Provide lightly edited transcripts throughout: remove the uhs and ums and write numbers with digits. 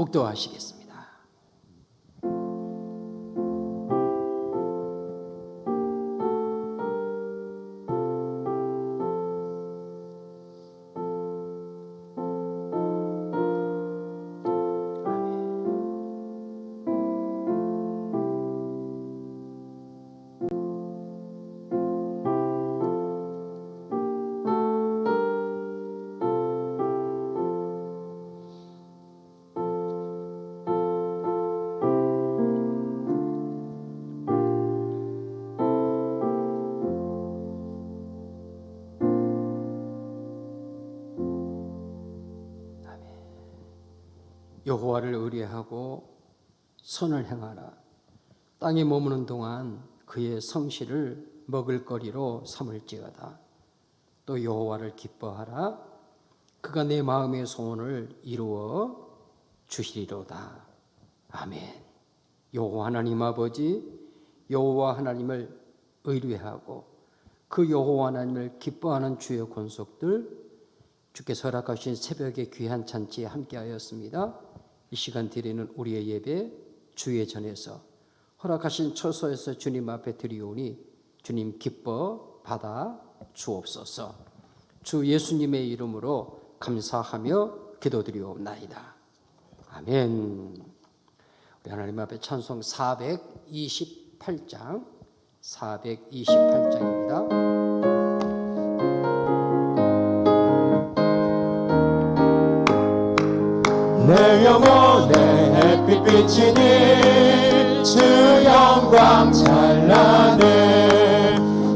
묵도하시겠습니다. 여호와를 의뢰하고 선을 행하라. 땅에 머무는 동안 그의 성실을 먹을거리로 삼을지어다. 또 여호와를 기뻐하라. 그가 내 마음의 소원을 이루어 주시리로다. 아멘. 여호와 하나님 아버지, 여호와 하나님을 의뢰하고 그 여호와 하나님을 기뻐하는 주의 권속들, 주께서 허락하신 새벽의 귀한 잔치에 함께하였습니다. 이 시간 드리는 우리의 예배 주의 전에서 허락하신 처소에서 주님 앞에 드리오니 주님 기뻐 받아 주옵소서. 주 예수님의 이름으로 감사하며 기도드리옵나이다. 아멘. 우리 하나님 앞에 찬송 428장입니다. 내 영혼에 햇빛 비치니 주 영광 찬란해.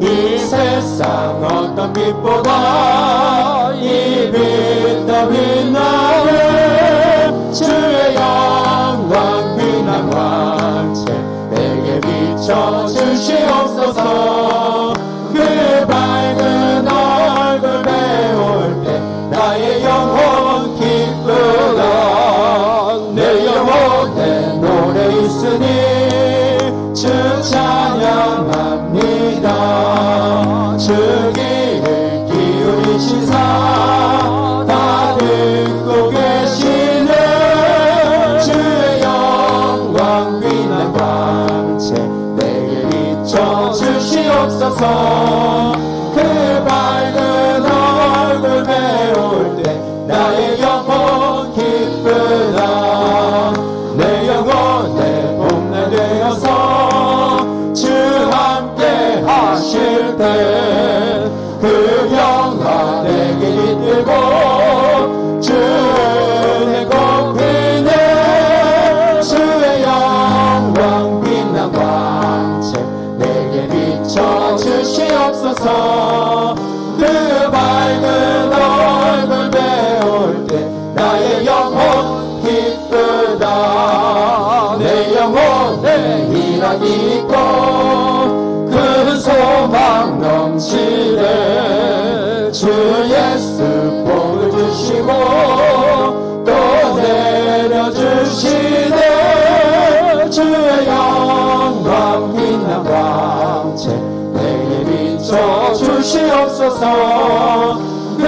이 세상 어떤 빛보다 이 빛 더 빛나네. 주의 영광 빛난 광채 내게 비춰주시옵소서. 그 밝은 얼굴 배울 때 나의 영혼 기쁘다. 내 영혼에 노래 있으니 주 찬양합니다. 주 귀를 기울이시사 다 듣고 계시네. 주의 영광 빛난 광채 내게 비춰주시옵소서. 그 밝은 얼굴 배울 때 나의 영혼 기쁘다. 내 영혼에 봄날 되어서 주 함께 하실 때 그 영화 내게 깃들고 주 은혜 곱이네. 주의 영광 빛난 광채 내게 비춰주시옵소서. 그 밝은 얼굴 배울 때 나의 영혼 기쁘다. 내 영혼에 희락이 있고 그 소망 넘치네. 주 예수 복을 주시고 또 내려주시네. 주의 영광 빛난 광채 내게 비춰주시옵소서. 그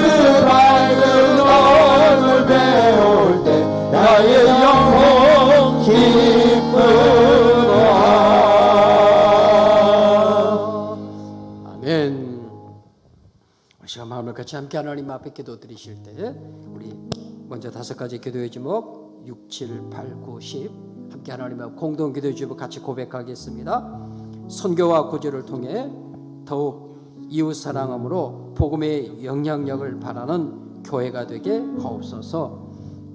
밝은 얼굴 배울 때 나의 영혼 기쁘다. 아멘. 우리 시간 마음을 같이 함께 하나님 앞에 기도 드리실 때 우리 먼저 5가지 기도의 제목 6, 7, 8, 9, 10 함께 하나님 앞에 공동 기도의 제목 같이 고백하겠습니다. 선교와 구제를 통해 더욱 이웃 사랑함으로 복음의 영향력을 바라는 교회가 되게 하옵소서.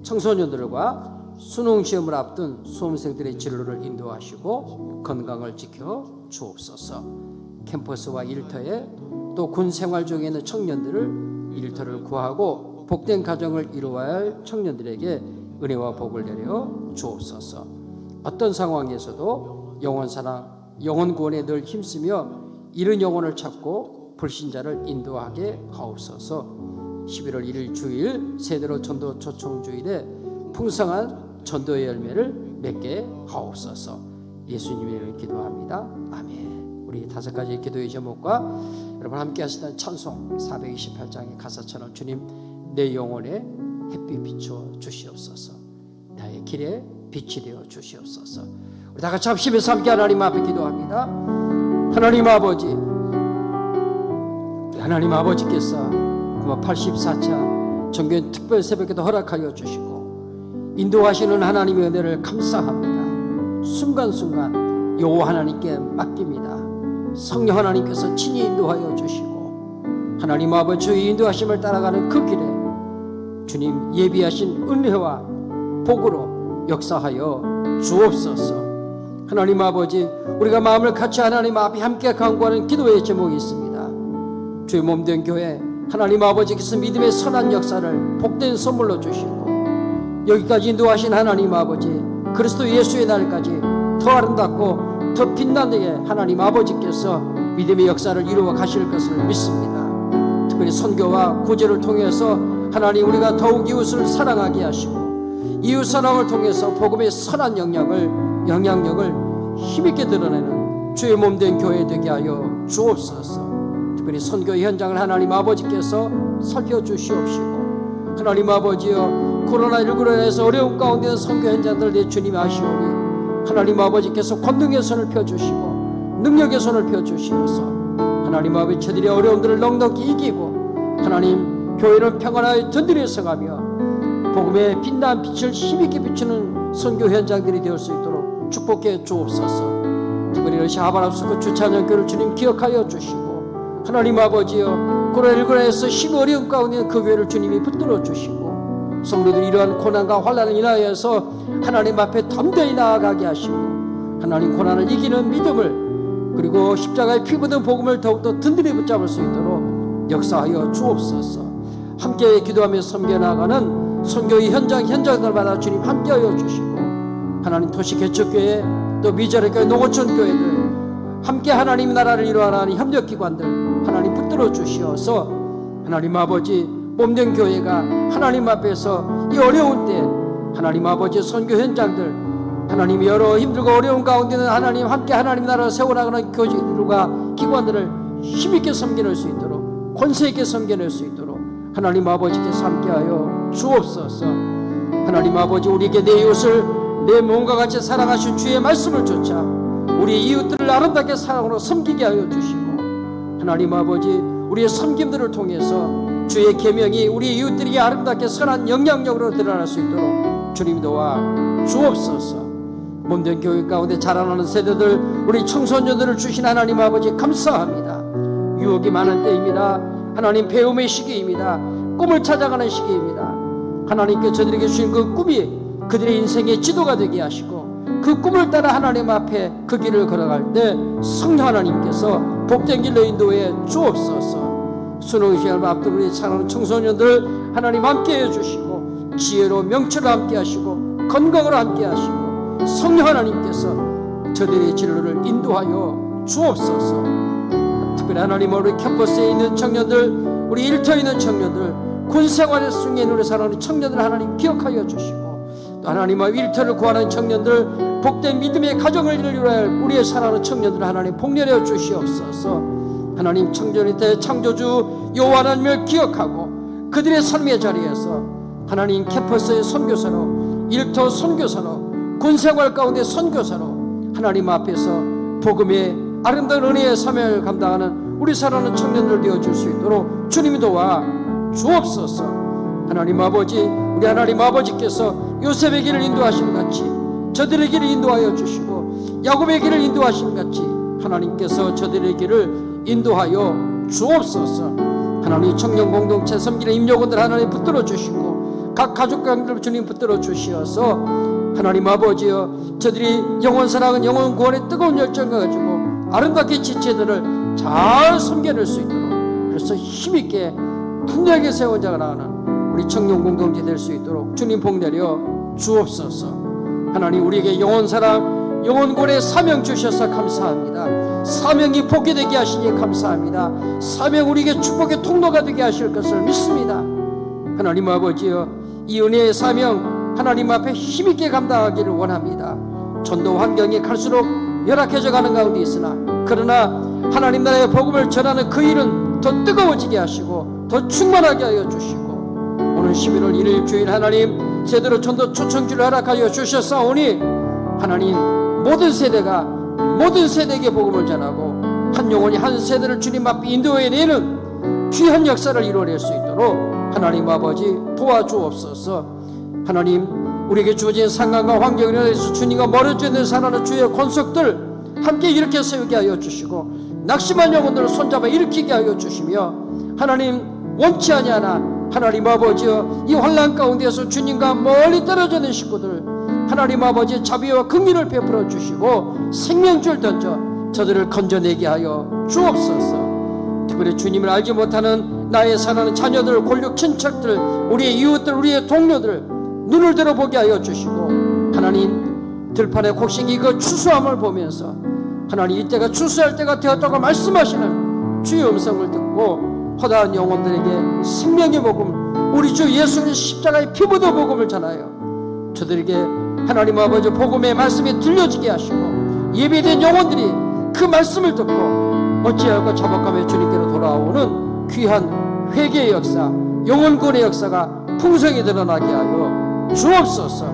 청소년들과 수능 시험을 앞둔 수험생들의 진로를 인도하시고 건강을 지켜 주옵소서. 캠퍼스와 일터에 또 군 생활 중에 있는 청년들을 일터를 구하고 복된 가정을 이루어야 할 청년들에게 은혜와 복을 내려 주옵소서. 어떤 상황에서도 영혼 사랑, 영혼 구원에 늘 힘쓰며 잃은 영혼을 찾고 불신자를 인도하게 하옵소서. 11월 1일 주일 세대로 전도 초청주일에 풍성한 전도의 열매를 맺게 하옵소서. 예수님의 이름으로 기도합니다. 아멘. 우리 5가지 기도의 제목과 여러분 함께 하시던 찬송 428장의 가사처럼 주님 내 영혼에 햇빛 비춰 주시옵소서. 나의 길에 빛이 되어 주시옵소서. 우리 다 같이 합심해서 함께 하나님 앞에 기도합니다. 하나님 아버지, 하나님 아버지께서 84차 정교회 특별 새벽기도 허락하여 주시고 인도하시는 하나님의 은혜를 감사합니다. 순간순간 여호와 하나님께 맡깁니다. 성령 하나님께서 친히 인도하여 주시고 하나님 아버지 주의 인도하심을 따라가는 그 길에 주님 예비하신 은혜와 복으로 역사하여 주옵소서. 하나님 아버지, 우리가 마음을 같이 하나님 앞에 함께 간구하는 기도의 제목이 있습니다. 주의 몸된 교회, 하나님 아버지께서 믿음의 선한 역사를 복된 선물로 주시고 여기까지 인도하신 하나님 아버지, 그리스도 예수의 날까지 더 아름답고 더 빛나게 하나님 아버지께서 믿음의 역사를 이루어 가실 것을 믿습니다. 특별히 선교와 구제를 통해서 하나님 우리가 더욱 이웃을 사랑하게 하시고 이웃 사랑을 통해서 복음의 선한 영향력을 힘있게 드러내는 주의 몸된 교회 되게 하여 주옵소서. 특별히 선교 현장을 하나님 아버지께서 살펴주시옵시고 하나님 아버지여, 코로나19로 인해서 어려움 가운데 있는 선교 현장들 내 주님이 아시오니 하나님 아버지께서 권능의 손을 펴주시고 능력의 손을 펴주시어서 하나님 아버지 저들의 어려움들을 넉넉히 이기고 하나님 교회는 평안하여 든든히 서가며 복음의 빛난 빛을 힘있게 비추는 선교 현장들이 되을 수 있도록 축복해 주옵소서. 특별히 러시아 하바nov스크 주차장교를 주님 기억하여 주시고 하나님 아버지여, 코로나19에서 힘 어려움 가운데 있는 그 교회를 주님이 붙들어 주시고 성도들이 이러한 고난과 환난을 인하여서 하나님 앞에 담대히 나아가게 하시고 하나님 고난을 이기는 믿음을 그리고 십자가의 피 묻은 복음을 더욱더 든든히 붙잡을 수 있도록 역사하여 주옵소서. 함께 기도하며 섬겨나가는 선교의 현장들마다 주님 함께하여 주시고 하나님 도시 개척교회 또 미자리교회 농어촌교회들 함께 하나님 나라를 이루어가는 협력기관들 하나님 붙들어 주시어서 하나님 아버지 몸된 교회가 하나님 앞에서 이 어려운 때 하나님 아버지 선교 현장들 하나님 여러 힘들고 어려운 가운데는 하나님 함께 하나님 나라를 세워나가는 교회들과 기관들을 힘있게 섬겨낼 수 있도록 권세있게 섬겨낼 수 있도록 하나님 아버지께서 함께하여 주옵소서. 하나님 아버지, 우리에게 내 이웃을 내 몸과 같이 사랑하신 주의 말씀을 쫓아 우리 이웃들을 아름답게 사랑으로 섬기게 하여 주시고 하나님 아버지, 우리의 섬김들을 통해서 주의 계명이 우리 이웃들에게 아름답게 선한 영향력으로 드러날 수 있도록 주님 도와 주옵소서. 몸된 교회 가운데 자라나는 세대들, 우리 청소년들을 주신 하나님 아버지 감사합니다. 유혹이 많은 때입니다. 하나님 배움의 시기입니다. 꿈을 찾아가는 시기입니다. 하나님께 저들에게 주신 그 꿈이 그들의 인생의 지도가 되게 하시고 그 꿈을 따라 하나님 앞에 그 길을 걸어갈 때 성령 하나님께서 복된 길로 인도해 주옵소서. 수능 시간을 앞두고 우리 사랑하는 청소년들 하나님 함께해 주시고 지혜로 명철로 함께 하시고 건강으로 함께 하시고 성령 하나님께서 저들의 진로를 인도하여 주옵소서. 특별히 하나님 우리 캠퍼스에 있는 청년들, 우리 일터에 있는 청년들, 군생활의 중에 우리 사랑하는 청년들 하나님 기억하여 주시고 또 하나님의 일터를 구하는 청년들, 복된 믿음의 가정을 이루어야 할 우리의 사랑하는 청년들 하나님 복렬해 주시옵소서. 하나님 청년의 때 창조주 여호와 하나님을 기억하고 그들의 삶의 자리에서 하나님 캠퍼스의 선교사로, 일터 선교사로, 군생활 가운데 선교사로 하나님 앞에서 복음의 아름다운 은혜의 사명을 감당하는 우리 사랑하는 청년들 되어줄 수 있도록 주님이 도와 주옵소서. 하나님 아버지, 우리 하나님 아버지께서 요셉의 길을 인도하신 같이 저들의 길을 인도하여 주시고 야곱의 길을 인도하신 같이 하나님께서 저들의 길을 인도하여 주옵소서. 하나님 청년 공동체 섬기는 임역원들 하나님 붙들어 주시고 각 가족 관계를 주님 붙들어 주시어서 하나님 아버지여, 저들이 영원 사랑은 영원 구원의 뜨거운 열정을 가지고 아름답게 지체들을 잘 섬겨낼 수 있도록, 그래서 힘있게 분명하게 세운 자가 나가는 우리 청년 공동체 될 수 있도록 주님 복내려 주옵소서. 하나님 우리에게 영원 사랑, 영원 구원의 사명 주셔서 감사합니다. 사명이 복이 되게 하시니 감사합니다. 사명 우리에게 축복의 통로가 되게 하실 것을 믿습니다. 하나님 아버지여, 이 은혜의 사명 하나님 앞에 힘있게 감당하기를 원합니다. 전도 환경이 갈수록 열악해져 가는 가운데 있으나 그러나 하나님 나라의 복음을 전하는 그 일은 더 뜨거워지게 하시고 더 충만하게 하여 주시고 오늘 11월 1일 주일 하나님 제대로 전도 초청지를 허락하여 주셨사오니 하나님 모든 세대에게 복음을 전하고 한 영혼이 한 세대를 주님 앞에 인도해내는 귀한 역사를 이루어낼 수 있도록 하나님 아버지 도와주옵소서. 하나님 우리에게 주어진 상황과 환경에 대해서 주님과 멀어져 있는 살아는 주의 권속들 함께 일으켜 세우게 하여 주시고 낙심한 영혼들을 손잡아 일으키게 하여 주시며 하나님 원치 아니하나 하나님 아버지여 이 환난 가운데서 주님과 멀리 떨어져 있는 식구들 하나님 아버지 자비와 긍휼을 베풀어 주시고 생명줄 던져 저들을 건져내게 하여 주옵소서. 특별히 주님을 알지 못하는 나의 사랑하는 자녀들, 골육 친척들, 우리의 이웃들, 우리의 동료들 눈을 들어보게 하여 주시고 하나님 들판에 곡식이 그 추수함을 보면서 하나님 이때가 추수할 때가 되었다고 말씀하시는 주의 음성을 듣고 허다한 영혼들에게 생명의 복음, 우리 주 예수 그리스도 십자가의 피 묻은 복음을 전하여 저들에게 하나님 아버지 복음의 말씀이 들려지게 하시고 예배된 영혼들이 그 말씀을 듣고 어찌하여 자복하며 주님께로 돌아오는 귀한 회개의 역사, 영혼구원의 역사가 풍성히 드러나게 하여 주옵소서.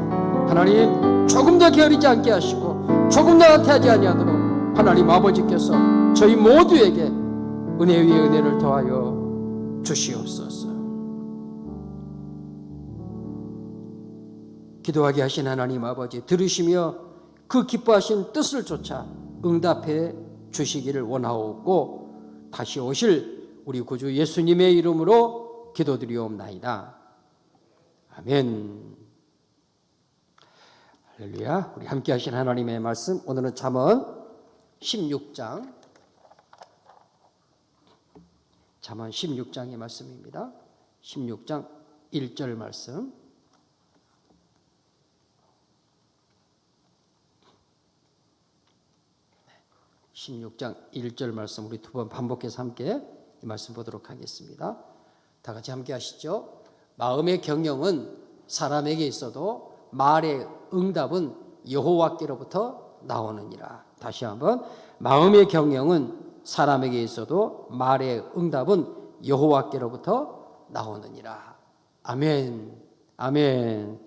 하나님 조금 더 게으르지 않게 하시고 조금 더 나태하지 아니하도록 하나님 아버지께서 저희 모두에게 은혜 위에 은혜를 더하여 주시옵소서. 기도하게 하신 하나님 아버지 들으시며 그 기뻐하신 뜻을 쫓아 응답해 주시기를 원하옵고 다시 오실 우리 구주 예수님의 이름으로 기도드리옵나이다. 아멘. 할렐루야. 우리 함께 하신 하나님의 말씀 오늘은 잠언 16장 잠언 16장의 말씀입니다. 16장 1절 말씀 16장 1절 말씀 우리 두 번 반복해서 함께 이 말씀 보도록 하겠습니다. 다 같이 함께 하시죠. 마음의 경영은 사람에게 있어도 말의 응답은 여호와께로부터 나오느니라. 다시 한번 마음의 경영은 사람에게 있어도 말의 응답은 여호와께로부터 나오느니라. 아멘. 아멘.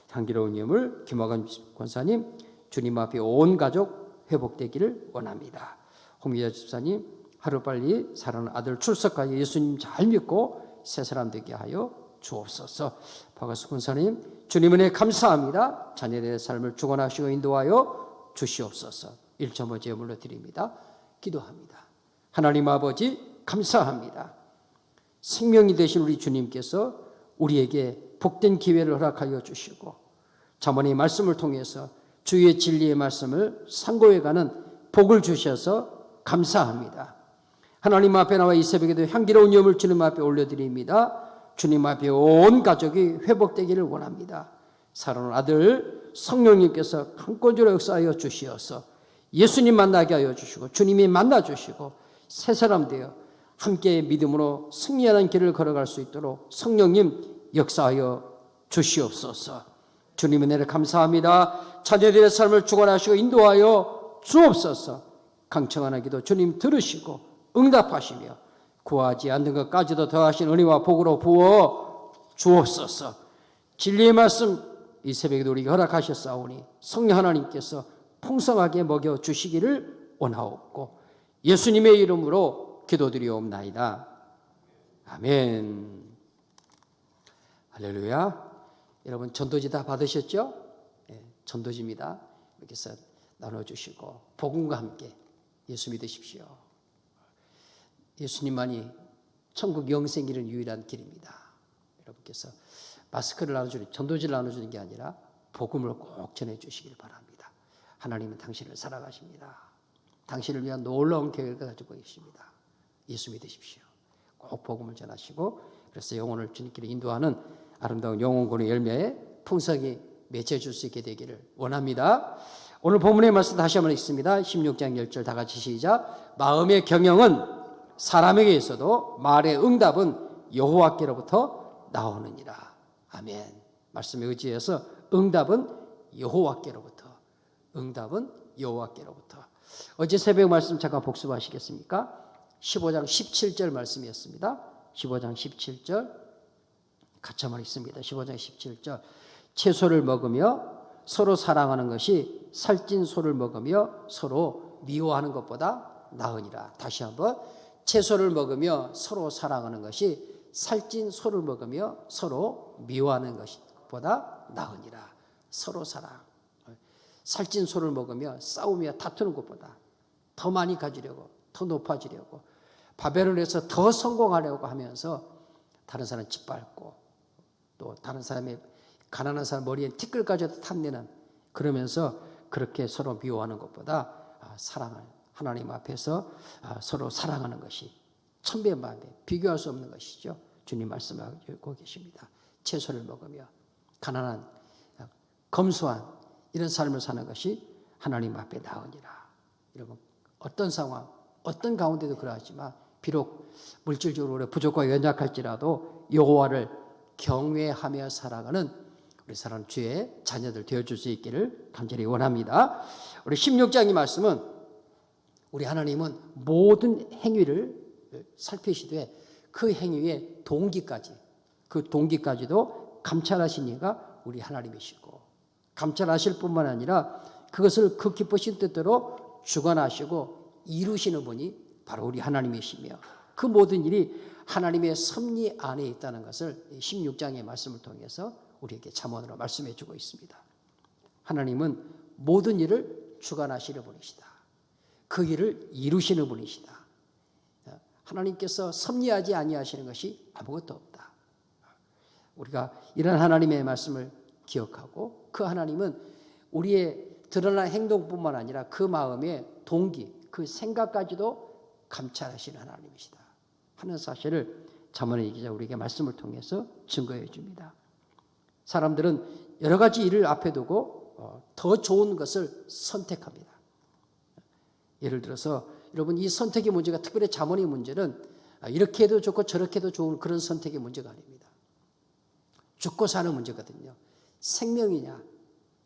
향기로운 예물 김화관 권사님 주님 앞에 온 가족 회복되기를 원합니다. 홍기자 집사님 하루빨리 사랑하는 아들 출석하여 예수님 잘 믿고 새 사람 되게 하여 주옵소서. 박아수 권사님 주님 은혜 감사합니다. 자녀들의 삶을 주관하시고 인도하여 주시옵소서. 1.5 제물로 드립니다. 기도합니다. 하나님 아버지 감사합니다. 생명이 되신 우리 주님께서 우리에게 복된 기회를 허락하여 주시고 잠언의 말씀을 통해서 주의 진리의 말씀을 상고해가는 복을 주셔서 감사합니다. 하나님 앞에 나와 이 새벽에도 향기로운 예물 주님 앞에 올려드립니다. 주님 앞에 온 가족이 회복되기를 원합니다. 사랑하는 아들 성령님께서 강권적으로 역사하여 주시어서 예수님 만나게 하여 주시고 주님이 만나주시고 새 사람 되어 함께 믿음으로 승리하는 길을 걸어갈 수 있도록 성령님 역사하여 주시옵소서. 주님 은혜를 감사합니다. 자녀들의 삶을 주관하시고 인도하여 주옵소서. 강청하는 기도 주님 들으시고 응답하시며 구하지 않는 것까지도 더하신 은혜와 복으로 부어 주옵소서. 진리의 말씀 이 새벽에도 우리에게 허락하셨사오니 성령 하나님께서 풍성하게 먹여주시기를 원하옵고 예수님의 이름으로 기도드리옵나이다. 아멘. 할렐루야. 여러분 전도지 다 받으셨죠? 네, 전도지입니다. 이렇게 해서 나눠주시고 복음과 함께 예수 믿으십시오. 예수님만이 천국 영생 길은 유일한 길입니다. 여러분께서 마스크를 나눠주는 전도지를 나눠주는 게 아니라 복음을 꼭 전해주시길 바랍니다. 하나님은 당신을 사랑하십니다. 당신을 위한 놀라운 계획을 가지고 계십니다. 예수 믿으십시오. 꼭 복음을 전하시고 그래서 영혼을 주님께로 인도하는 아름다운 영혼군의 열매에 풍성히 맺혀줄 수 있게 되기를 원합니다. 오늘 본문의 말씀 다시 한번 읽습니다. 16장 10절 다 같이 시작. 마음의 경영은 사람에게 있어도 말의 응답은 여호와께로부터 나오느니라. 아멘. 말씀에 의지해서 응답은 여호와께로부터. 응답은 여호와께로부터. 어제 새벽 말씀 잠깐 복습하시겠습니까? 15장 17절 말씀이었습니다. 15장 17절 같이 한번 읽습니다. 15장 17절 채소를 먹으며 서로 사랑하는 것이 살찐 소를 먹으며 서로 미워하는 것보다 나으니라. 다시 한번, 채소를 먹으며 서로 사랑하는 것이 살찐 소를 먹으며 서로 미워하는 것보다 나으니라. 서로 사랑. 살찐 소를 먹으며 싸우며 다투는 것보다 더 많이 가지려고, 더 높아지려고, 바벨론에서 더 성공하려고 하면서 다른 사람 짓밟고, 또 다른 사람의, 가난한 사람 머리에 티끌까지도 탐내는, 그러면서 그렇게 서로 미워하는 것보다 사랑을, 하나님 앞에서 서로 사랑하는 것이 천배만배, 비교할 수 없는 것이죠. 주님 말씀하고 계십니다. 채소를 먹으며 가난한, 검소한 이런 삶을 사는 것이 하나님 앞에 나으니라. 여러분, 어떤 상황, 어떤 가운데도 그러하지만 비록 물질적으로 우리 부족과 연약할지라도 여호와를 경외하며 살아가는 우리 사랑하는 주의 자녀들 되어줄 수 있기를 간절히 원합니다. 우리 16장의 말씀은 우리 하나님은 모든 행위를 살피시되 그 행위의 동기까지, 그 동기까지도 감찰하신 이가 우리 하나님이시고, 감찰하실 뿐만 아니라 그것을 그 기쁘신 뜻대로 주관하시고 이루시는 분이 바로 우리 하나님이시며, 그 모든 일이 하나님의 섭리 안에 있다는 것을 16장의 말씀을 통해서 우리에게 잠언으로 말씀해 주고 있습니다. 하나님은 모든 일을 주관하시는 분이시다. 그 일을 이루시는 분이시다. 하나님께서 섭리하지 아니하시는 것이 아무것도 없다. 우리가 이런 하나님의 말씀을 기억하고, 그 하나님은 우리의 드러난 행동뿐만 아니라 그 마음의 동기, 그 생각까지도 감찰하시는 하나님이시다 하는 사실을 잠언의 기자 우리에게 말씀을 통해서 증거해 줍니다. 사람들은 여러 가지 일을 앞에 두고 더 좋은 것을 선택합니다. 예를 들어서 여러분, 이 선택의 문제가, 특별히 잠언의 문제는 이렇게 해도 좋고 저렇게 해도 좋은 그런 선택의 문제가 아닙니다. 죽고 사는 문제거든요. 생명이냐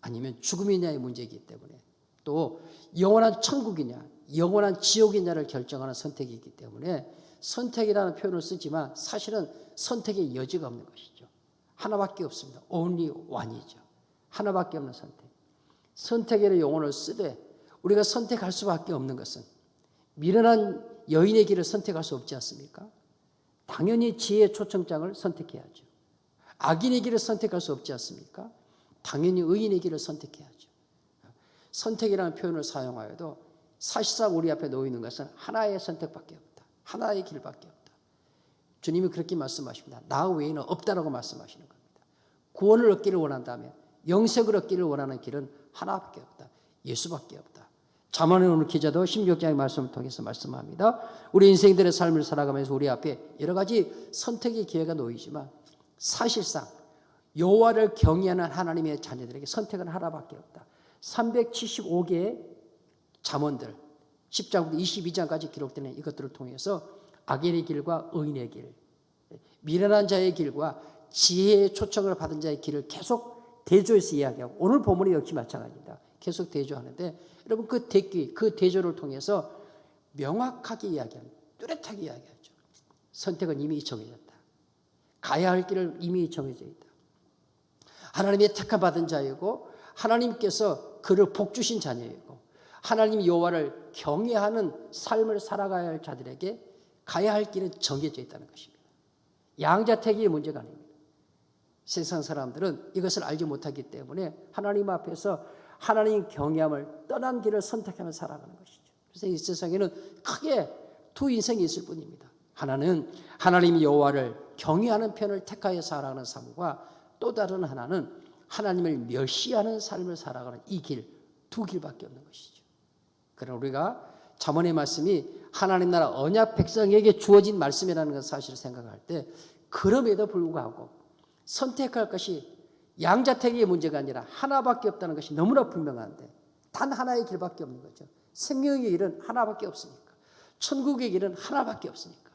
아니면 죽음이냐의 문제이기 때문에, 또 영원한 천국이냐 영원한 지옥이냐를 결정하는 선택이기 때문에 선택이라는 표현을 쓰지만 사실은 선택의 여지가 없는 것이죠. 하나밖에 없습니다. only one이죠. 하나밖에 없는 선택. 선택이라는 용어를 쓰되 우리가 선택할 수밖에 없는 것은 미련한 여인의 길을 선택할 수 없지 않습니까? 당연히 지혜의 초청장을 선택해야죠. 악인의 길을 선택할 수 없지 않습니까? 당연히 의인의 길을 선택해야죠. 선택이라는 표현을 사용하여도 사실상 우리 앞에 놓여 있는 것은 하나의 선택밖에 없다. 하나의 길밖에 없다. 주님이 그렇게 말씀하십니다. 나 외에는 없다라고 말씀하시는 겁니다. 구원을 얻기를 원한다면, 영생을 얻기를 원하는 길은 하나밖에 없다. 예수밖에 없다. 잠언의 오늘 기자도 16장의 말씀을 통해서 말씀합니다. 우리 인생들의 삶을 살아가면서 우리 앞에 여러 가지 선택의 기회가 놓이지만 사실상 여호와를 경외하는 하나님의 자녀들에게 선택은 하나밖에 없다. 375개의 잠언들 10장부터 22장까지 기록되는 이것들을 통해서 악인의 길과 의인의 길, 미련한 자의 길과 지혜의 초청을 받은 자의 길을 계속 대조해서 이야기하고, 오늘 본문이 역시 마찬가지입니다. 계속 대조하는데 여러분, 그 대기, 그 대조를 통해서 명확하게 이야기합니다. 뚜렷하게 이야기하죠. 선택은 이미 정해졌다. 가야 할 길을 이미 정해져 있다. 하나님의 택함받은 자이고 하나님께서 그를 복주신 자녀이고 하나님 여호와를 경외하는 삶을 살아가야 할 자들에게 가야 할 길은 정해져 있다는 것입니다. 양자택일의 문제가 아닙니다. 세상 사람들은 이것을 알지 못하기 때문에 하나님 앞에서 하나님 경외함을 떠난 길을 선택하며 살아가는 것이죠. 그래서 이 세상에는 크게 두 인생이 있을 뿐입니다. 하나는 하나님 여호와를 경외하는 편을 택하여 살아가는 삶과, 또 다른 하나는 하나님을 멸시하는 삶을 살아가는 이 길, 두 길밖에 없는 것이죠. 그러나 우리가 잠언의 말씀이 하나님 나라 언약 백성에게 주어진 말씀이라는 것을 사실을 생각할 때, 그럼에도 불구하고 선택할 것이 양자택일의 문제가 아니라 하나밖에 없다는 것이 너무나 분명한데, 단 하나의 길밖에 없는 거죠. 생명의 길은 하나밖에 없으니까, 천국의 길은 하나밖에 없으니까,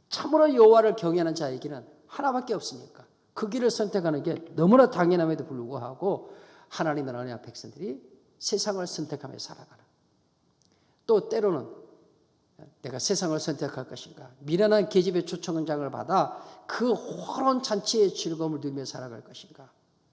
참으로 여호와를 경외하는 자의 길은 하나밖에 없으니까 그 길을 선택하는 게 너무나 당연함에도 불구하고 하나님 나라 언약 백성들이 세상을 선택하며 살아가는, 또 때로는 내가 세상을 선택할 것인가, 미련한 계집의 초청장을 받아 그 호로운 잔치의 즐거움을 누리며 살아갈 것인가,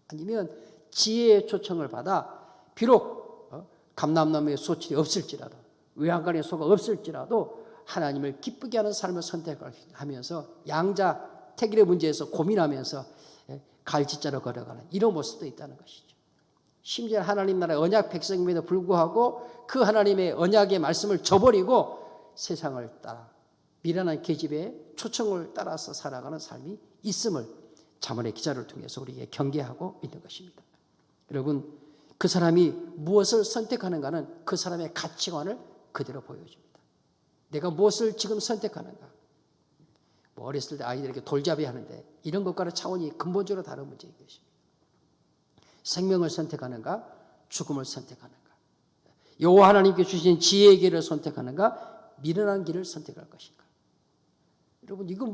아니면 지혜의 초청을 받아 비록 감람나무의 소출이 없을지라도 외양간의 소가 없을지라도 하나님을 기쁘게 하는 삶을 선택하면서 양자택일의 문제에서 고민하면서 갈지자로 걸어가는 이런 모습도 있다는 것이죠. 심지어 하나님 나라의 언약 백성임에도 불구하고 그 하나님의 언약의 말씀을 저버리고 세상을 따라 미련한 계집의 초청을 따라서 살아가는 삶이 있음을 잠언의 기자를 통해서 우리에게 경계하고 있는 것입니다. 여러분, 그 사람이 무엇을 선택하는가는 그 사람의 가치관을 그대로 보여줍니다. 내가 무엇을 지금 선택하는가? 뭐 어렸을 때 아이들에게 돌잡이 하는데 이런 것과는 차원이 근본적으로 다른 문제인 것입니다. 생명을 선택하는가? 죽음을 선택하는가? 여호와 하나님께 주신 지혜의 길을 선택하는가? 미련한 길을 선택할 것인가? 여러분, 이건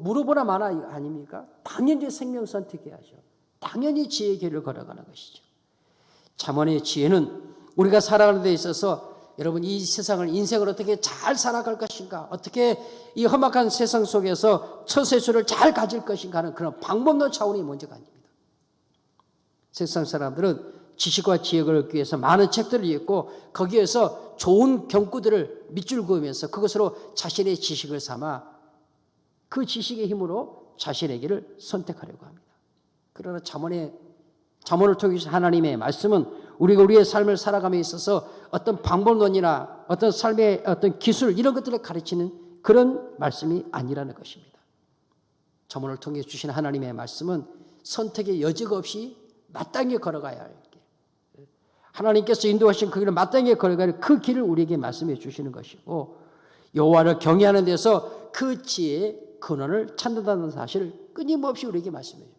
물어보나 마나 아닙니까? 당연히 생명 선택해야죠. 당연히 지혜의 길을 걸어가는 것이죠. 잠언의 지혜는 우리가 살아가는 데 있어서 여러분 이 세상을 인생을 어떻게 잘 살아갈 것인가, 어떻게 이 험악한 세상 속에서 처세술을 잘 가질 것인가 하는 그런 방법론 차원이 먼저가 아닙니다. 세상 사람들은 지식과 지혜를 얻기 위해서 많은 책들을 읽고 거기에서 좋은 경구들을 밑줄 그으면서 그것으로 자신의 지식을 삼아 그 지식의 힘으로 자신의 길을 선택하려고 합니다. 그러나 잠언을 통해서 하나님의 말씀은 우리가 우리의 삶을 살아감에 있어서 어떤 방법론이나 어떤 삶의 어떤 기술 이런 것들을 가르치는 그런 말씀이 아니라는 것입니다. 잠언을 통해 주신 하나님의 말씀은 선택의 여지가 없이 마땅히 걸어가야 할 길, 하나님께서 인도하신 그 길을 마땅히 걸어가야 그 길을 우리에게 말씀해 주시는 것이고 여호와를 경외하는 데서 그 지혜의 근원을 찾는다는 사실을 끊임없이 우리에게 말씀해 줍니다.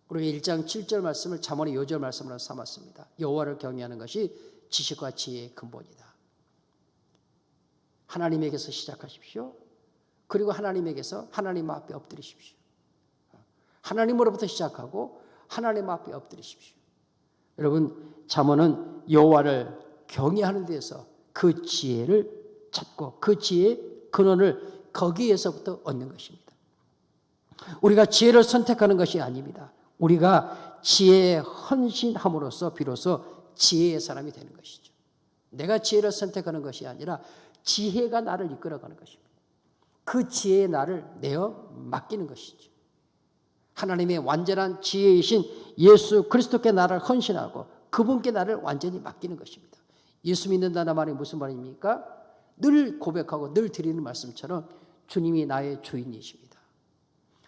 우리 1장 7절 말씀을 잠언의 요절 말씀으로 삼았습니다. 여호와를 경외하는 것이 지식과 지혜의 근본이다. 하나님에게서 시작하십시오. 그리고 하나님에게서 하나님 앞에 엎드리십시오. 하나님으로부터 시작하고 하나님 앞에 엎드리십시오. 여러분, 잠언은 여호와를 경외하는 데서 그 지혜를 찾고 그 지혜의 근원을 거기에서부터 얻는 것입니다. 우리가 지혜를 선택하는 것이 아닙니다. 우리가 지혜에 헌신함으로써 비로소 지혜의 사람이 되는 것이죠. 내가 지혜를 선택하는 것이 아니라 지혜가 나를 이끌어가는 것입니다. 그 지혜에 나를 내어 맡기는 것이죠. 하나님의 완전한 지혜이신 예수 그리스도께 나를 헌신하고 그분께 나를 완전히 맡기는 것입니다. 예수 믿는다는 말이 무슨 말입니까? 늘 고백하고 늘 드리는 말씀처럼 주님이 나의 주인이십니다.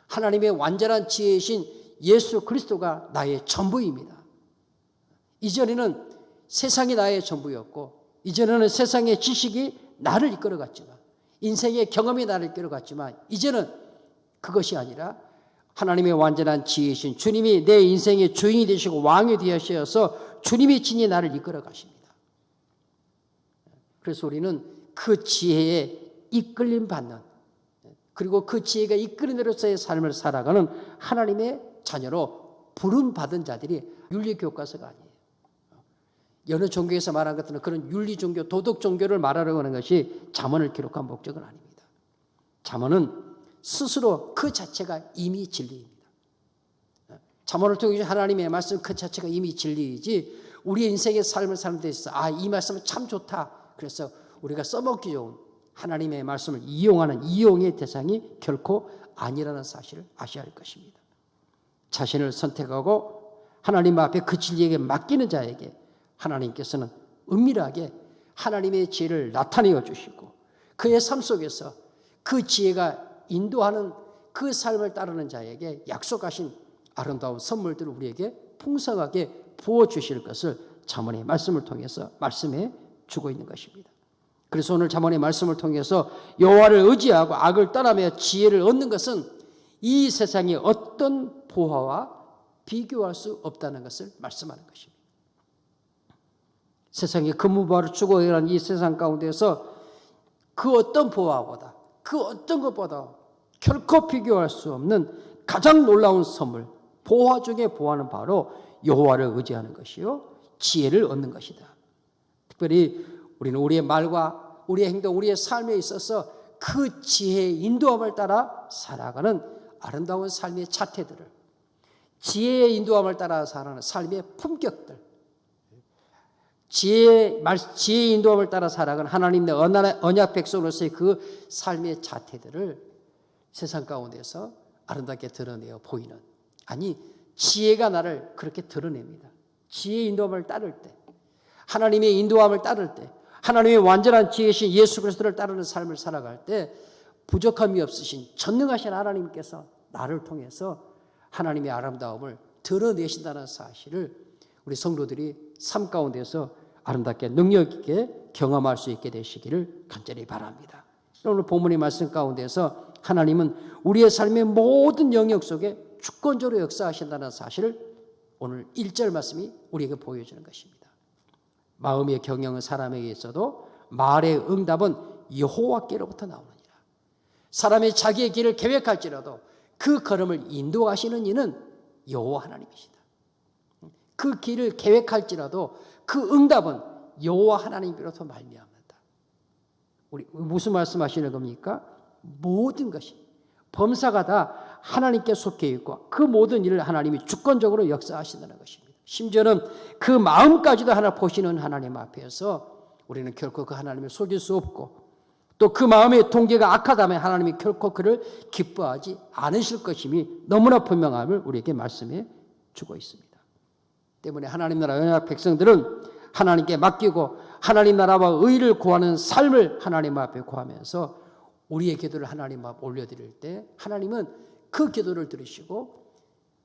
하나님의 완전한 지혜이신 예수 그리스도가 나의 전부입니다. 이전에는 세상이 나의 전부였고 이전에는 세상의 지식이 나를 이끌어갔지만 인생의 경험이 나를 이끌어갔지만 이제는 그것이 아니라 하나님의 완전한 지혜이신 주님이 내 인생의 주인이 되시고 왕이 되셔서 주님이 친히 나를 이끌어 가십니다. 그래서 우리는 그 지혜에 이끌림 받는 그리고 그 지혜가 이끄는 대로서의 삶을 살아가는 하나님의 자녀로 부름받은 자들이 윤리교과서가 아니에요. 여느 종교에서 말한 것들은 그런 윤리종교, 도덕종교를 말하려고 하는 것이 잠언을 기록한 목적은 아닙니다. 잠언은 스스로 그 자체가 이미 진리입니다. 잠언을 통해 하나님의 말씀 그 자체가 이미 진리이지 우리의 인생의 삶을 사는 데 있어서 이 말씀은 참 좋다. 그래서 우리가 써먹기 좋은 하나님의 말씀을 이용하는 이용의 대상이 결코 아니라는 사실을 아셔야 할 것입니다. 자신을 선택하고 하나님 앞에 그 진리에게 맡기는 자에게 하나님께서는 은밀하게 하나님의 지혜를 나타내어 주시고 그의 삶 속에서 그 지혜가 인도하는 그 삶을 따르는 자에게 약속하신 아름다운 선물들을 우리에게 풍성하게 부어주실 것을 잠언의 말씀을 통해서 말씀해 주고 있는 것입니다. 그래서 오늘 잠언의 말씀을 통해서 여호와를 의지하고 악을 떠나며 지혜를 얻는 것은 이 세상의 어떤 보화와 비교할 수 없다는 것을 말씀하는 것입니다. 세상의 금무보화를 추구하는 이 세상 가운데서 그 어떤 보화보다 그 어떤 것보다 결코 비교할 수 없는 가장 놀라운 선물, 보화 중의 보화는 바로 여호와를 의지하는 것이요 지혜를 얻는 것이다. 특별히 우리는 우리의 말과 우리의 행동, 우리의 삶에 있어서 그 지혜의 인도함을 따라 살아가는 아름다운 삶의 자태들을 지혜의 인도함을 따라 살아가는 삶의 품격들, 지혜의 인도함을 따라 살아가는 하나님의 언약 백성으로서의 그 삶의 자태들을 세상 가운데서 아름답게 드러내어 보이는, 아니 지혜가 나를 그렇게 드러냅니다. 지혜의 인도함을 따를 때, 하나님의 인도함을 따를 때, 하나님의 완전한 지혜이신 예수 그리스도를 따르는 삶을 살아갈 때 부족함이 없으신 전능하신 하나님께서 나를 통해서 하나님의 아름다움을 드러내신다는 사실을 우리 성도들이 삶 가운데서 아름답게 능력 있게 경험할 수 있게 되시기를 간절히 바랍니다. 오늘 본문의 말씀 가운데서 하나님은 우리의 삶의 모든 영역 속에 주권적으로 역사하신다는 사실을 오늘 1절 말씀이 우리에게 보여주는 것입니다. 마음의 경영은 사람에게 있어도 말의 응답은 여호와께로부터 나오느니라. 사람이 자기의 길을 계획할지라도 그 걸음을 인도하시는 이는 여호와 하나님이시다. 그 길을 계획할지라도 그 응답은 여호와 하나님으로부터 말미암는다. 우리 무슨 말씀하시는 겁니까? 모든 것이 범사가 다 하나님께 속해 있고 그 모든 일을 하나님이 주권적으로 역사하신다는 것입니다. 심지어는 그 마음까지도 하나 보시는 하나님 앞에서 우리는 결코 그 하나님을 속일 수 없고, 또 그 마음의 통계가 악하다면 하나님이 결코 그를 기뻐하지 않으실 것임이 너무나 분명함을 우리에게 말씀해 주고 있습니다. 때문에 하나님 나라 언약 백성들은 하나님께 맡기고 하나님 나라와 의를 구하는 삶을 하나님 앞에 구하면서 우리의 기도를 하나님 앞에 올려드릴 때 하나님은 그 기도를 들으시고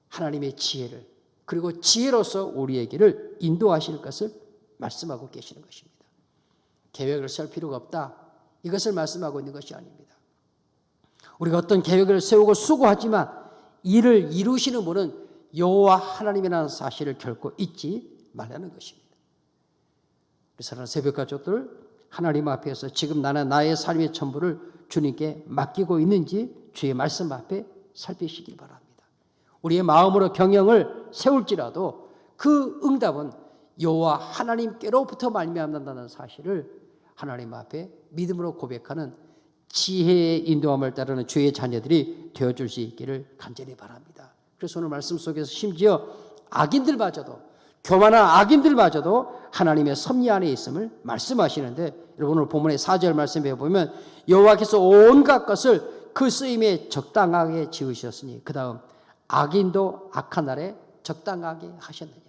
하나님의 지혜를, 그리고 지혜로서 우리의 길을 인도하실 것을 말씀하고 계시는 것입니다. 계획을 세울 필요가 없다, 이것을 말씀하고 있는 것이 아닙니다. 우리가 어떤 계획을 세우고 수고하지만 이를 이루시는 분은 여호와 하나님이라는 사실을 결코 잊지 말라는 것입니다. 그래서 새벽 가족들, 하나님 앞에서 지금 나는 나의 삶의 전부를 주님께 맡기고 있는지 주의 말씀 앞에 살피시길 바랍니다. 우리의 마음으로 경영을 세울지라도 그 응답은 여호와 하나님께로부터 말미암는다는 사실을 하나님 앞에 믿음으로 고백하는 지혜의 인도함을 따르는 주의 자녀들이 되어줄 수 있기를 간절히 바랍니다. 그래서 오늘 말씀 속에서 심지어 악인들마저도, 교만한 악인들마저도 하나님의 섭리 안에 있음을 말씀하시는데, 여러분 오늘 본문의 4절 말씀에 보면 여호와께서 온갖 것을 그 쓰임에 적당하게 지으셨으니 그 다음 악인도 악한 날에 적당하게 하셨느니라.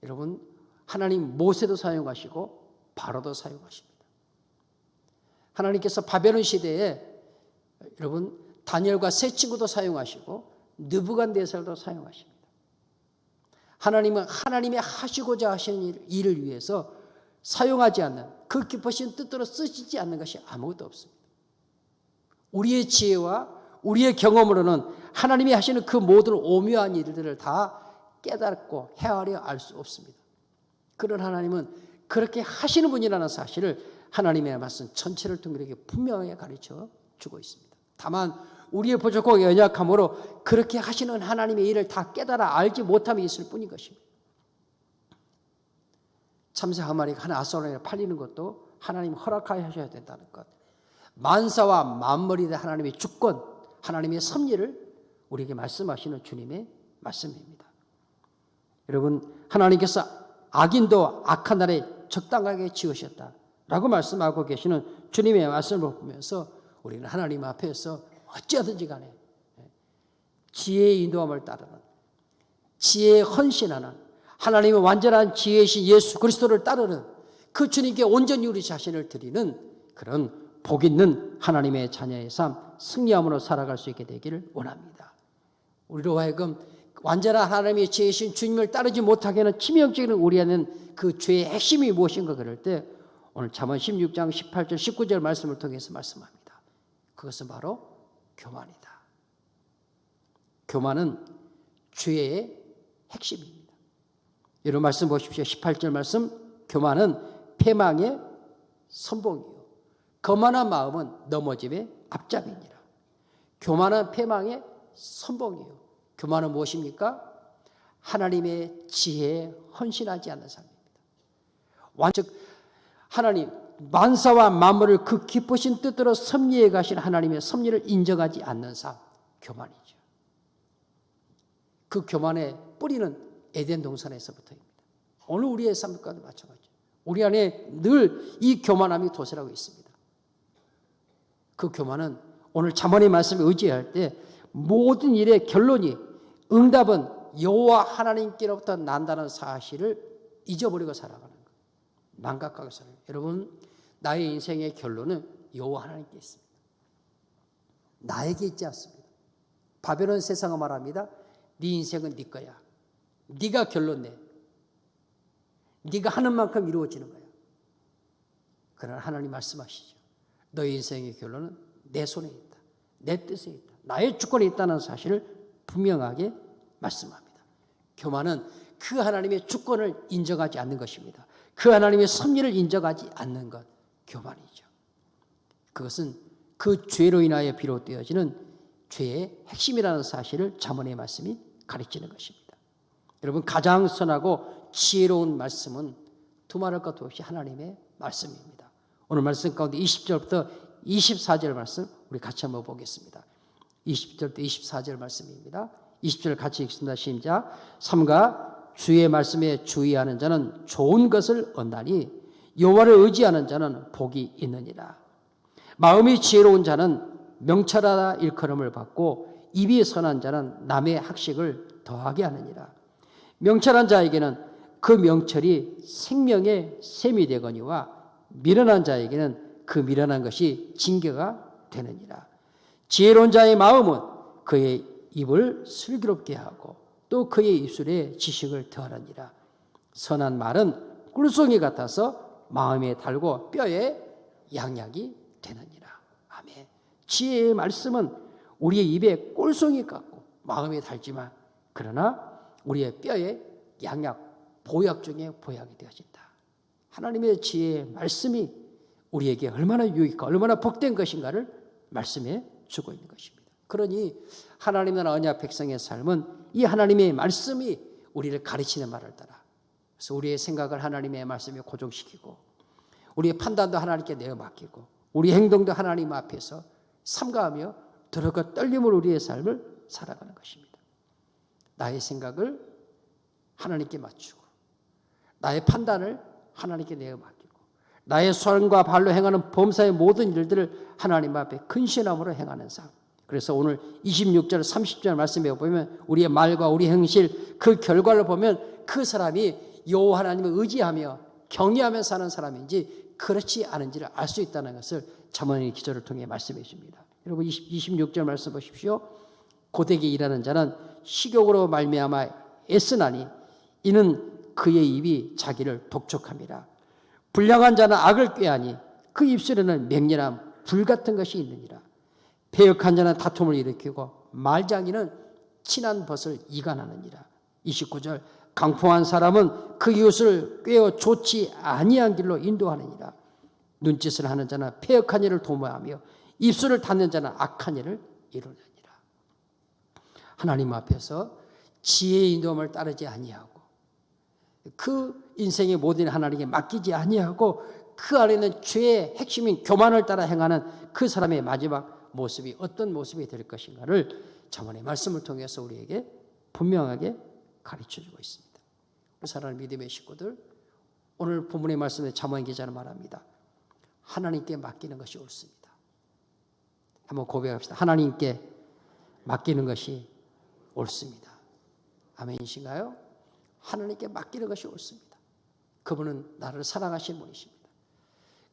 여러분 하나님 모세도 사용하시고 바로도 사용하십니다. 하나님께서 바벨론 시대에 여러분 다니엘과 세 친구도 사용하시고 느부갓네살도 사용하십니다. 하나님은 하나님이 하시고자 하시는 일을 위해서 사용하지 않는, 그 깊으신 뜻대로 쓰시지 않는 것이 아무것도 없습니다. 우리의 지혜와 우리의 경험으로는 하나님이 하시는 그 모든 오묘한 일들을 다 깨닫고 헤아려 알 수 없습니다. 그런 하나님은 그렇게 하시는 분이라는 사실을 하나님의 말씀 전체를 통해 우리에게 분명하게 가르쳐 주고 있습니다. 다만 우리의 부족하고 연약함으로 그렇게 하시는 하나님의 일을 다 깨달아 알지 못함이 있을 뿐인 것입니다. 참새 한 마리가 하나 아수라에 팔리는 것도 하나님 허락하여 하셔야 된다는 것, 만사와 만물이 하나님의 주권, 하나님의 섭리를 우리에게 말씀하시는 주님의 말씀입니다. 여러분 하나님께서 악인도 악한 날에 적당하게 지으셨다라고 말씀하고 계시는 주님의 말씀을 보면서 우리는 하나님 앞에서 어찌하든지 간에 지혜의 인도함을 따르는, 지혜에 헌신하는, 하나님의 완전한 지혜이신 예수 그리스도를 따르는 그 주님께 온전히 우리 자신을 드리는 그런 복 있는 하나님의 자녀의 삶, 승리함으로 살아갈 수 있게 되기를 원합니다. 우리로 하여금 완전한 하나님의 지혜이신 주님을 따르지 못하게 하는 치명적인 우리에는 그 죄의 핵심이 무엇인가 그럴 때 오늘 잠언 16장 18절 19절 말씀을 통해서 말씀합니다. 그것은 바로 교만이다. 교만은 죄의 핵심입니다. 여러분 말씀 보십시오. 18절 말씀, 교만은 패망의 선봉이요 거만한 마음은 넘어짐의 앞잡이니라. 교만은 패망의 선봉이요. 교만은 무엇입니까? 하나님의 지혜에 헌신하지 않는 삶입니다. 즉 하나님 만사와 만물을 그 깊으신 뜻대로 섭리해 가신 하나님의 섭리를 인정하지 않는 삶, 교만이죠. 그 교만의 뿌리는 에덴 동산에서부터입니다. 오늘 우리의 삶과도 마찬가지죠. 우리 안에 늘 이 교만함이 도사라고 있습니다. 그 교만은 오늘 잠언의 말씀에 의지할 때 모든 일의 결론이, 응답은 여호와 하나님께로부터 난다는 사실을 잊어버리고 살아가는 거예요. 망각하고 살아요. 여러분, 나의 인생의 결론은 여호와 하나님께 있습니다. 나에게 있지 않습니다. 바벨론 세상은 말합니다. 네 인생은 네 거야. 네가 결론 내. 네가 하는 만큼 이루어지는 거야. 그러나 하나님 말씀하시죠. 너의 인생의 결론은 내 손에 있다. 내 뜻에 있다. 나의 주권에 있다는 사실을 분명하게 말씀합니다. 교만은 그 하나님의 주권을 인정하지 않는 것입니다. 그 하나님의 섭리를 인정하지 않는 것, 교만이죠. 그것은 그 죄로 인하여 비롯되어지는 죄의 핵심이라는 사실을 잠언의 말씀이 가르치는 것입니다. 여러분, 가장 선하고 지혜로운 말씀은 두말할 것도 없이 하나님의 말씀입니다. 오늘 말씀 가운데 20절부터 24절 말씀 우리 같이 한번 보겠습니다. 20절부터 24절 말씀입니다. 20절 같이 읽습니다. 시작. 삼가 주의 말씀에 주의하는 자는 좋은 것을 얻나니 여호와를 의지하는 자는 복이 있느니라. 마음이 지혜로운 자는 명철하다 일컬음을 받고 입이 선한 자는 남의 학식을 더하게 하느니라. 명철한 자에게는 그 명철이 생명의 샘이 되거니와 미련한 자에게는 그 미련한 것이 징계가 되느니라. 지혜로운 자의 마음은 그의 입을 슬기롭게 하고 또 그의 입술에 지식을 더하느니라. 선한 말은 꿀송이 같아서 마음에 달고 뼈에 양약이 되느니라. 아멘. 지혜의 말씀은 우리의 입에 꿀송이 같고 마음에 달지만 그러나 우리의 뼈에 양약, 보약 중에 보약이 되어진다. 하나님의 지혜의 말씀이 우리에게 얼마나 유익하고 얼마나 복된 것인가를 말씀해 주고 있는 것입니다. 그러니 하나님 나라 언약 백성의 삶은 이 하나님의 말씀이 우리를 가르치는 말을 따라, 그래서 우리의 생각을 하나님의 말씀에 고정시키고 우리의 판단도 하나님께 내어 맡기고 우리 행동도 하나님 앞에서 삼가하며 들어가 떨림으로 우리의 삶을 살아가는 것입니다. 나의 생각을 하나님께 맞추고 나의 판단을 하나님께 내어 맡기고 나의 손과 발로 행하는 범사의 모든 일들을 하나님 앞에 근신함으로 행하는 삶. 그래서 오늘 26절 30절 말씀에 보면 우리의 말과 우리 행실 그 결과를 보면 그 사람이 여호와 하나님을 의지하며 경외하며 사는 사람인지 그렇지 않은지를 알 수 있다는 것을 잠언의 기절을 통해 말씀해 줍니다. 여러분 26절 말씀 보십시오. 고되게 일하는 자는 식욕으로 말미암아 애쓰나니 이는 그의 입이 자기를 독촉함이라. 불량한 자는 악을 꾀하니 그 입술에는 맹렬한 불 같은 것이 있느니라. 패역한 자는 다툼을 일으키고 말장이는 친한 벗을 이간하느니라. 29절 강포한 사람은 그 이웃을 꾀어 좋지 아니한 길로 인도하느니라. 눈짓을 하는 자는 패역한 일을 도모하며 입술을 닫는 자는 악한 일을 이루느니라. 하나님 앞에서 지혜의 인도함을 따르지 아니하고 그 인생의 모든 일 하나님께 맡기지 아니하고 그 안에는 죄의 핵심인 교만을 따라 행하는 그 사람의 마지막 모습이 어떤 모습이 될 것인가를 잠언의 말씀을 통해서 우리에게 분명하게 가르쳐주고 있습니다. 사랑하는 믿음의 식구들, 오늘 본문의 말씀에 잠언 기자는 말합니다. 하나님께 맡기는 것이 옳습니다. 한번 고백합시다. 하나님께 맡기는 것이 옳습니다. 아멘이신가요? 하나님께 맡기는 것이 옳습니다. 그분은 나를 사랑하신 분이십니다.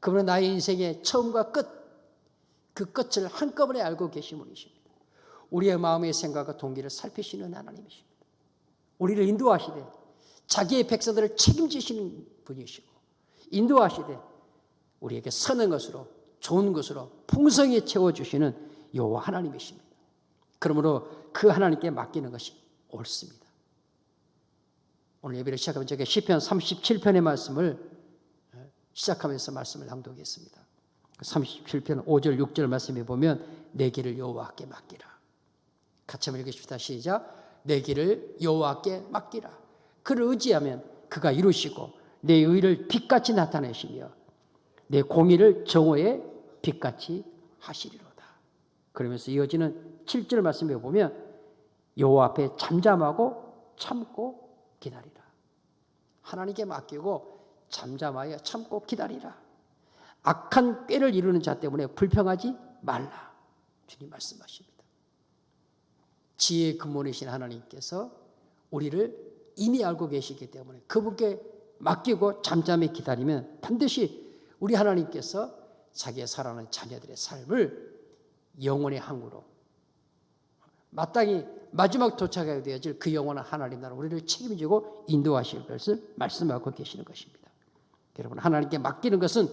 그분은 나의 인생의 처음과 끝, 그 끝을 한꺼번에 알고 계신 분이십니다. 우리의 마음의 생각과 동기를 살피시는 하나님이십니다. 우리를 인도하시되 자기의 백성들을 책임지시는 분이시고 인도하시되 우리에게 선한 것으로 좋은 것으로 풍성히 채워주시는 여호와 하나님이십니다. 그러므로 그 하나님께 맡기는 것이 옳습니다. 오늘 예배를 시작하면 제가 시편 37편의 말씀을 시작하면서 말씀을 낭독했습니다. 37편 5절 6절 말씀에 보면 내 길을 여호와께 맡기라. 같이 한번 읽으십시다. 시작. 내 길을 여호와께 맡기라. 그를 의지하면 그가 이루시고 내 의를 빛같이 나타내시며 내 공의를 정오의 빛같이 하시리로다. 그러면서 이어지는 7절 말씀에 보면 여호와 앞에 잠잠하고 참고 기다리라. 하나님께 맡기고 잠잠하여 참고 기다리라. 악한 꾀를 이루는 자 때문에 불평하지 말라. 주님 말씀하십니다. 지혜의 근본이신 하나님께서 우리를 이미 알고 계시기 때문에 그분께 맡기고 잠잠히 기다리면 반드시 우리 하나님께서 자기의 사랑하는 자녀들의 삶을 영원의 항구로 마땅히 마지막 도착하게 되어질 그 영원한 하나님 나라 우리를 책임지고 인도하실 것을 말씀하고 계시는 것입니다. 여러분, 하나님께 맡기는 것은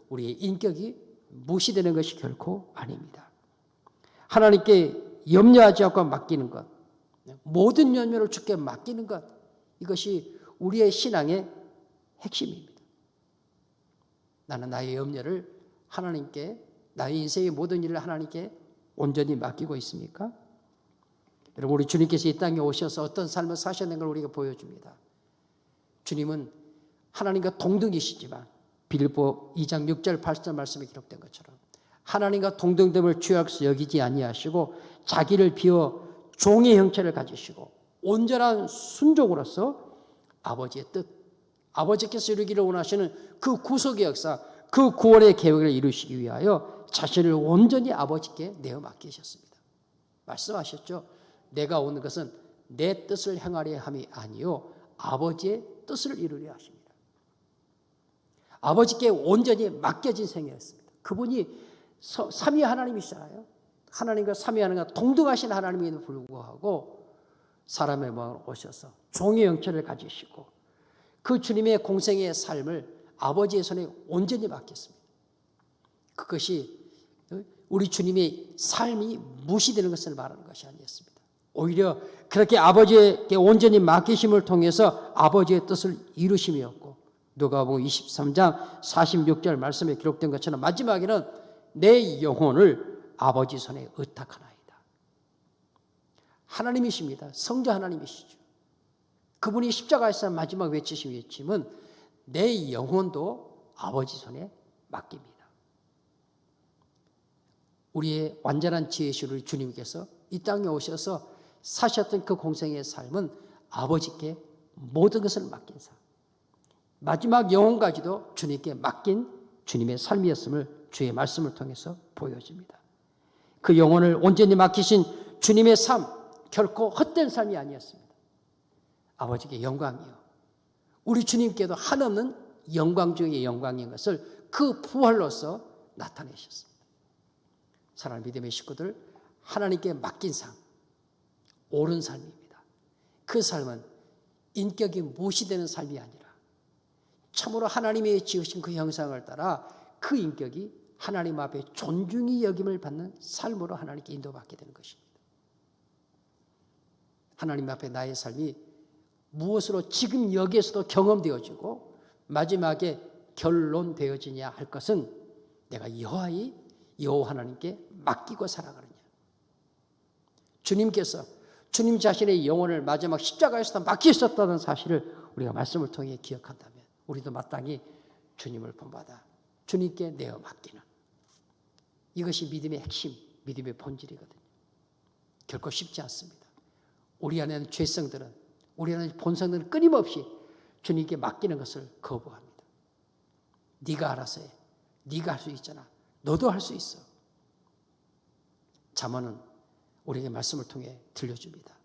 우리의 인격이 무시되는 것이 결코 아닙니다. 하나님께 염려하지 않고 맡기는 것, 모든 염려를 주께 맡기는 것, 이것이 우리의 신앙의 핵심입니다. 나는 나의 염려를 하나님께, 나의 인생의 모든 일을 하나님께 온전히 맡기고 있습니까? 여러분, 우리 주님께서 이 땅에 오셔서 어떤 삶을 사셨는 걸 우리가 보여줍니다. 주님은 하나님과 동등이시지만 빌립보 2장 6절 8절 말씀에 기록된 것처럼 하나님과 동등됨을 죄악서 여기지 아니하시고 자기를 비워 종의 형체를 가지시고 온전한 순종으로서 아버지의 뜻, 아버지께서 이루기를 원하시는 그 구속의 역사, 그 구원의 계획을 이루시기 위하여 자신을 온전히 아버지께 내어 맡기셨습니다. 말씀하셨죠. 내가 오는 것은 내 뜻을 행하려 함이 아니요 아버지의 뜻을 이루려 하십니다. 아버지께 온전히 맡겨진 생애였습니다. 그분이 삼위 하나님이시잖아요. 하나님과 삼위하나님과 동등하신 하나님에도 불구하고 사람의 마음으로 오셔서 종의 형체를 가지시고 그 주님의 공생의 삶을 아버지의 손에 온전히 맡겼습니다. 그것이 우리 주님의 삶이 무시되는 것을 말하는 것이 아니었습니다. 오히려 그렇게 아버지에게 온전히 맡기심을 통해서 아버지의 뜻을 이루심이었고 누가복음 23장 46절 말씀에 기록된 것처럼 마지막에는 내 영혼을 아버지 손에 의탁하나이다. 하나님이십니다. 성자 하나님이시죠. 그분이 십자가에서 마지막 외치신 외침은 내 영혼도 아버지 손에 맡깁니다. 우리의 완전한 지혜이신 우리 주님께서 이 땅에 오셔서 사셨던 그 공생의 삶은 아버지께 모든 것을 맡긴 삶, 마지막 영혼까지도 주님께 맡긴 주님의 삶이었음을 주의 말씀을 통해서 보여줍니다. 그 영혼을 온전히 맡기신 주님의 삶, 결코 헛된 삶이 아니었습니다. 아버지께 영광이요. 우리 주님께도 한없는 영광 중의 영광인 것을 그 부활로서 나타내셨습니다. 사랑하는 믿음의 식구들, 하나님께 맡긴 삶, 옳은 삶입니다. 그 삶은 인격이 무시되는 삶이 아니라 참으로 하나님의 지으신 그 형상을 따라 그 인격이 하나님 앞에 존중이 여김을 받는 삶으로 하나님께 인도받게 되는 것입니다. 하나님 앞에 나의 삶이 무엇으로 지금 여기에서도 경험되어지고 마지막에 결론되어지냐 할 것은 내가 여호와 하나님께 맡기고 살아가느냐. 주님께서 주님 자신의 영혼을 마지막 십자가에서 맡기셨다는 사실을 우리가 말씀을 통해 기억한다면 우리도 마땅히 주님을 본받아 주님께 내어 맡기는 이것이 믿음의 핵심, 믿음의 본질이거든요. 결코 쉽지 않습니다. 우리 안에는 죄성들은, 우리 안에는 본성들은 끊임없이 주님께 맡기는 것을 거부합니다. 네가 알아서 해. 네가 할 수 있잖아. 너도 할 수 있어. 잠언은 우리에게 말씀을 통해 들려줍니다.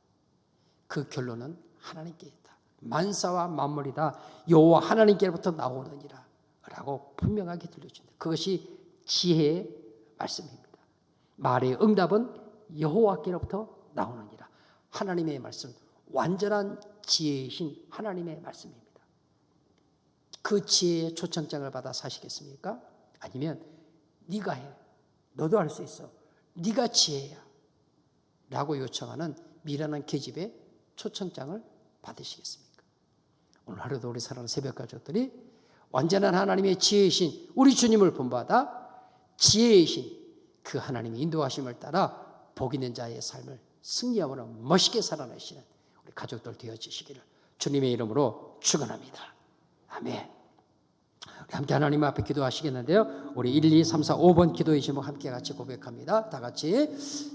그 결론은 하나님께 있다. 만사와 만물이 다 여호와 하나님께로부터 나오느니라 라고 분명하게 들려줍니다. 그것이 지혜의 말씀입니다. 말의 응답은 여호와께로부터 나오느니라. 하나님의 말씀, 완전한 지혜이신 하나님의 말씀입니다. 그 지혜의 초청장을 받아 사시겠습니까? 아니면 네가 해. 너도 할 수 있어. 네가 지혜야. 라고 요청하는 미련한 계집의 초청장을 받으시겠습니까? 오늘 하루도 우리 사랑하는 새벽 가족들이 완전한 하나님의 지혜이신 우리 주님을 본받아 지혜이신 그 하나님의 인도하심을 따라 복 있는 자의 삶을 승리함으로 멋있게 살아내시는 우리 가족들 되어지시기를 주님의 이름으로 축원합니다. 아멘. 우리 함께 하나님 앞에 기도하시겠는데요. 우리 1, 2, 3, 4, 5번 기도의 제목 함께 같이 고백합니다. 다 같이.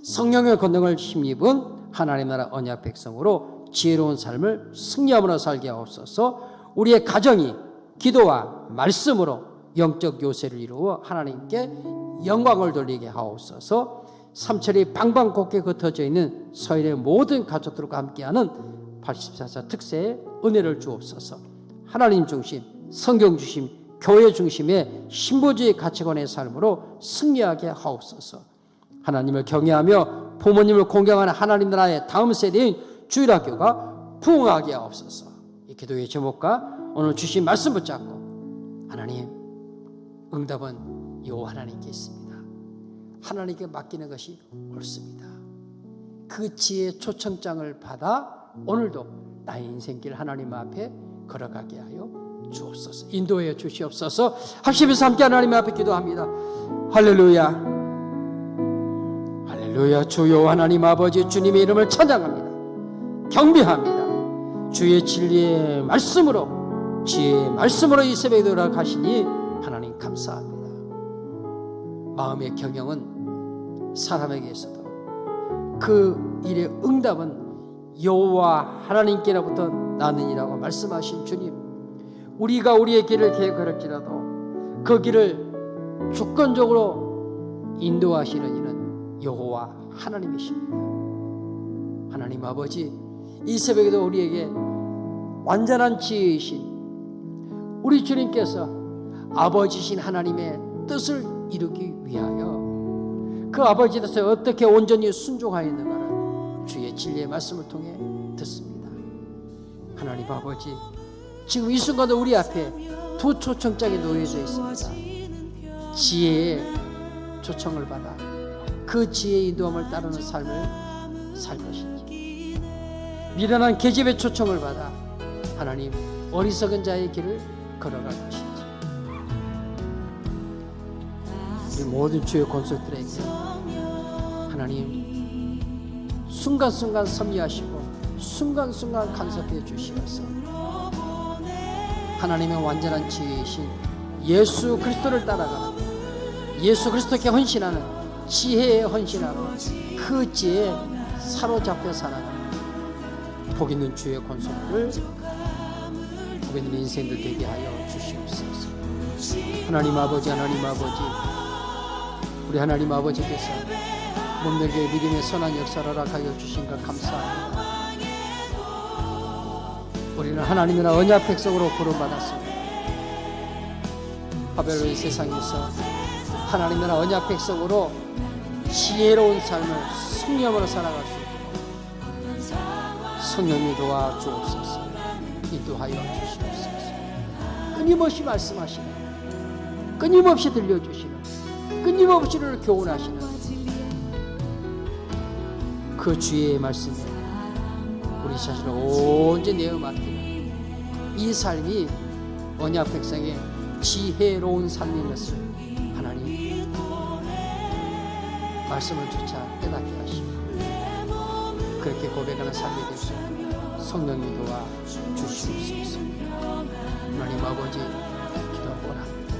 성령의 권능을 힘입은 하나님 나라 언약 백성으로 지혜로운 삶을 승리함으로 살게 하옵소서. 우리의 가정이 기도와 말씀으로 영적 요새를 이루어 하나님께 영광을 돌리게 하옵소서. 삼천리 방방곡곡에 흩어져 있는 서인의 모든 가족들과 함께하는 84사 특세의 은혜를 주옵소서. 하나님 중심, 성경 중심, 교회 중심의 신부주의 가치관의 삶으로 승리하게 하옵소서. 하나님을 경외하며 부모님을 공경하는 하나님 나라의 다음 세대인 주일학교가 부흥하게 하옵소서. 이 기도의 제목과 오늘 주신 말씀 붙잡고 하나님, 응답은 여호와 하나님께 있습니다. 하나님께 맡기는 것이 옳습니다. 그 지혜의 초청장을 받아 오늘도 나의 인생길 하나님 앞에 걸어가게 하여 주옵소서. 인도해 주시옵소서. 합심해서 함께 하나님 앞에 기도합니다. 할렐루야, 할렐루야. 주여 하나님 아버지, 주님의 이름을 찬양합니다. 경배합니다. 주의 진리의 말씀으로, 지혜의 말씀으로 이 새벽에 돌아가시니 하나님 감사합니다. 마음의 경영은 사람에게 있어도 그 일의 응답은 여호와 하나님께로부터 나느니라고 말씀하신 주님, 우리가 우리의 길을 계획할지라도 그 길을 주권적으로 인도하시는 이는 여호와 하나님이십니다. 하나님 아버지, 이 새벽에도 우리에게 완전한 지혜이신 우리 주님께서 아버지신 하나님의 뜻을 이루기 위하여 그 아버지 뜻에 어떻게 온전히 순종하였는가를 주의 진리의 말씀을 통해 듣습니다. 하나님 아버지, 지금 이 순간도 우리 앞에 두 초청장이 놓여져 있습니다. 지혜의 초청을 받아 그 지혜의 인도함을 따르는 삶을 살 것인지, 미련한 계집의 초청을 받아 하나님 어리석은 자의 길을 걸어갈 것인지, 우리 모든 주의 권속들에게 하나님 순간순간 섭리하시고 순간순간 간섭해 주시어서 하나님의 완전한 지혜이신 예수 그리스도를 따라가는, 예수 그리스도께 헌신하는, 지혜에 헌신하고 그 지혜에 사로잡혀 살아가는 복 있는 주의 권속들을 복 있는 인생들 되게 하여 주시옵소서. 하나님 아버지, 하나님 아버지, 우리 하나님 아버지께서 몸되게 믿음의 선한 역사를 허락하여 주신 것 감사합니다. 우리는 하나님 나라 언약 백성으로 부름받았습니다. 바벨론 세상에서 하나님 나라 언약 백성으로 지혜로운 삶을 승리함으로 살아갈 수 있도록 성령이 도와 주옵소서. 인도하여 주시옵소서. 끊임없이 말씀하시는, 끊임없이 들려주시는, 끊임없이 우리를 교훈하시는 그 주의 말씀에 우리 자신을 온전히 내어 맡기는 이 삶이 언약 백성의 지혜로운 삶인 것을 하나님 말씀을 조차 깨닫게 하시고 그렇게 고백하는 삶이 될 수 있도록 성령이 도와 주시옵소서. 하나님 아버지, 기도하고 합니다.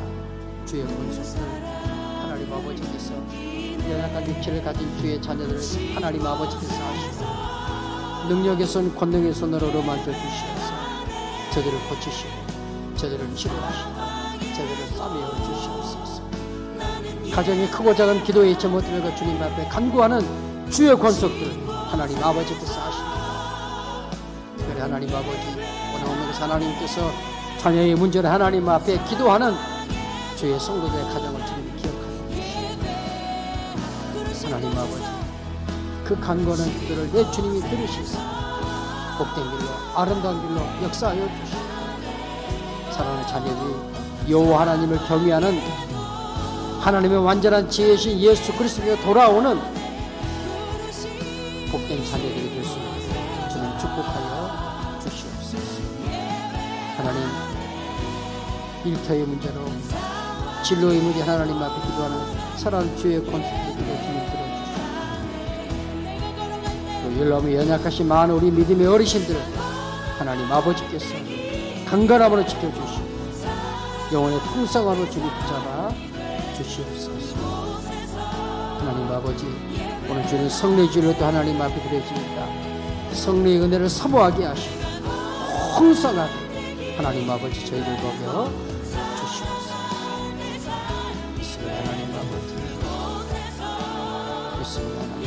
주의 권속들 하나님 아버지께서 연약한 육체를 가진 주의 자녀들을 하나님 아버지께서 하시고 능력의 손, 권능의 손으로 만져 주시어서 저들을 고치시고 저들을 치료하시고 저들을 싸매어 주시옵소서. 가정이 크고 작은 기도의 제목들과 주님 앞에 간구하는 주의 권속들 하나님 아버지께서 하십니다. 특별히 하나님 아버지, 오늘 오늘 하나님께서 자녀의 문제를 하나님 앞에 기도하는 주의 성도들의 가정을 주님 기억하여 주시옵소서. 하나님 아버지, 그 간구하는 기도를 내 주님이 들으시사 복된 길로 아름다운 길로 역사하여 주시옵소서. 사랑하는 자녀들이 여호와 하나님을 경외하는 하나님의 완전한 지혜이신 예수 그리스도로 돌아오는 복된 자녀들이 될 수 있도록 주님 축복하여 주시옵소서. 하나님, 일터의 문제로 진로의 문제 하나님 앞에 기도하는 사랑하는 주의 권속들을 주님 들어주시옵소서. 또 연로하며 연약하신 많은 우리 믿음의 어르신들 하나님 아버지께서 강건함으로 지켜주시고 영혼의 풍성함을 주님 붙잡아 주시옵소서. 하나님 아버지, 오늘 주는 성례 주일도 하나님 앞에 드려집니다. 성례의 은혜를 사모하게 하시고 풍성하게 하나님 아버지 저희를 먹여 주시옵소서. 믿습니다. 하나님 아버지, 믿습니다. 하나님